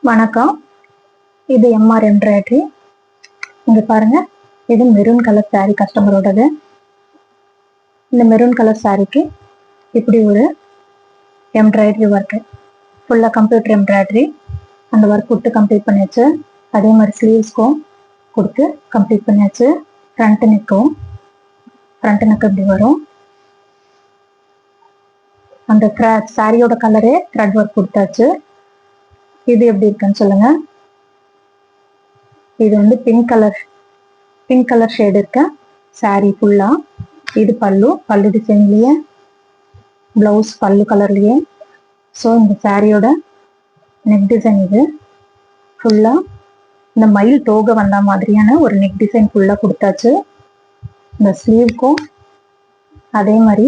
வணக்கம். இது MR embroidery. இங்க பாருங்க, இது மெரூன் கலர் சாரீ கஸ்டமரோடது. இந்த மெரூன் கலர் சாரீக்கு இப்படி ஒரு எம்ப்ராய்டரி ஒர்க்கு, ஃபுல்லா கம்ப்யூட்டர் எம்ப்ராய்டரி. அந்த ஒர்க் கொடுத்து கம்ப்ளீட் பண்ணியாச்சு. அதே மாதிரி ஸ்லீவ்ஸ்க்கும் கொடுத்து கம்ப்ளீட் பண்ணியாச்சு. ஃப்ரண்ட் நெக்கும் இப்படி வரும். அந்த சாரியோட கலரே த்ரெட் ஒர்க் கொடுத்தாச்சு. இது எப்படி இருக்குன்னு சொல்லுங்க. இது வந்து பிங்க் கலர் ஷேடு இருக்க சாரி ஃபுல்லா. இது பல்லு டிசைன்லயே, பிளவுஸ் பல்லு கலர்லயே. ஸோ இந்த சாரியோட நெக் டிசைன் இது ஃபுல்லா இந்த மயில் தோகை வந்த மாதிரியான ஒரு நெக் டிசைன் ஃபுல்லா கொடுத்தாச்சு. இந்த ஸ்லீவ்க்கும் அதே மாதிரி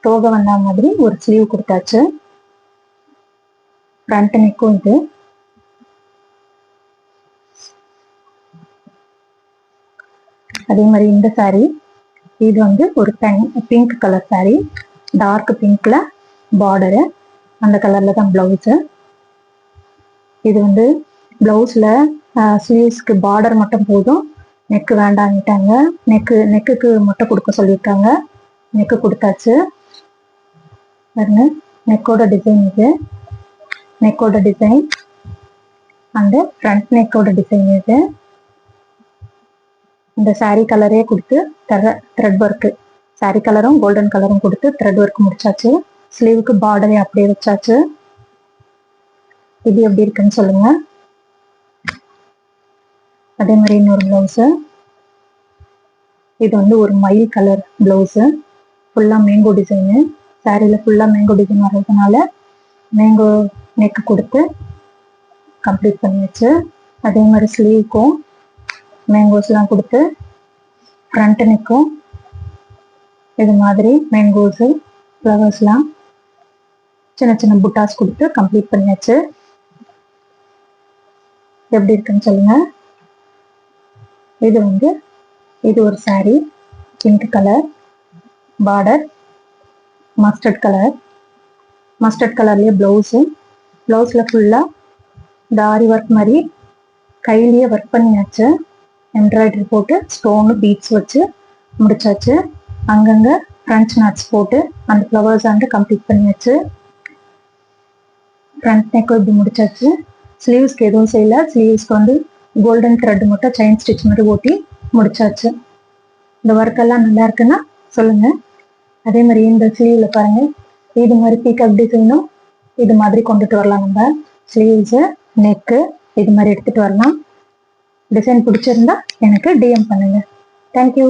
தோகை வந்த மாதிரி ஒரு ஸ்லீவ் கொடுத்தாச்சு. ஃப்ரண்ட் நெக்கும் இது. அதே மாதிரி இந்த சாரி, இது வந்து ஒரு பிங்க் கலர் சாரி, டார்க் பிங்க்ல பார்டரு, அந்த கலர்ல தான் பிளவுஸ். இது வந்து பிளவுஸ்ல ஸ்லீவ்ஸ்க்கு பார்டர் மட்டும் போதும், நெக்கு வேண்டான்ட்டாங்க. நெக்குக்கு மட்டும் கொடுக்க சொல்லியிருக்காங்க. நெக்கு கொடுத்தாச்சு. பாருங்க, நெக்கோட டிசைன் இது. நெக்கோட டிசைன் அந்த ஃப்ரண்ட் நெக்கோட டிசைன் இது. இந்த சாரீ கலரே கொடுத்து த்ரெட் ஒர்க்கு, சாரீ கலரும் கோல்டன் கலரும் கொடுத்து த்ரெட் ஒர்க் முடிச்சாச்சு. ஸ்லீவுக்கு பார்டரே அப்படியே வச்சாச்சு. இது எப்படி இருக்குன்னு சொல்லுங்க. அதே மாதிரி இன்னொரு பிளவுஸ். இது வந்து ஒரு மயில் கலர் பிளவுஸ், ஃபுல்லா மேங்கோ டிசைனு. சாரியில ஃபுல்லா மேங்கோ டிசைன் வர்றதுனால மேங்கோ நெக் கொடுத்து கம்ப்ளீட் பண்ணியாச்சு. அதே மாதிரி ஸ்லீவுக்கும் மேங்கோஸ்லாம் கொடுத்து, ஃப்ரண்ட் நெக்கும் இது மாதிரி மேங்கோஸு ஃப்ளவர்ஸ்லாம் சின்ன சின்ன புட்டாஸ் கொடுத்து கம்ப்ளீட் பண்ணியாச்சு. எப்படி இருக்குன்னு சொல்லுங்க. இது ஒரு sari, pink colour border, mustard கலர்லயே பிளவுஸ்ல ஃபுல்லா இந்த ஆரி ஒர்க் மாதிரி கையிலேயே ஒர்க் பண்ணியாச்சு. எம்ப்ராய்டரி போட்டு ஸ்டோனு பீட்ஸ் வச்சு முடிச்சாச்சு. அங்கங்க ஃப்ரெஞ்ச் நாட்ஸ் போட்டு அந்த ஃப்ளவர்ஸ் வந்து கம்ப்ளீட் பண்ணியாச்சு. ஃப்ரண்ட் நெக்கும் இப்படி முடிச்சாச்சு. ஸ்லீவ்ஸ்க்கு எதுவும் செய்யல. ஸ்லீவ்ஸ்க்கு வந்து கோல்டன் த்ரெட் மட்டும் செயின் ஸ்டிச் மாதிரி ஓட்டி முடிச்சாச்சு. இந்த ஒர்க் எல்லாம் நல்லா இருக்குன்னா சொல்லுங்க. அதே மாதிரி இந்த ஸ்லீவ்ல பாருங்க, இது மாதிரி பீகாக் டிசைனும் இது மாதிரி கொண்டுட்டு வரலாம். நம்ம ஸ்லீவ்ஸு நெக்கு இது மாதிரி எடுத்துட்டு வரலாம். டிசைன் பிடிச்சிருந்தா எனக்கு டிஎம் பண்ணுங்க. தேங்க்யூ.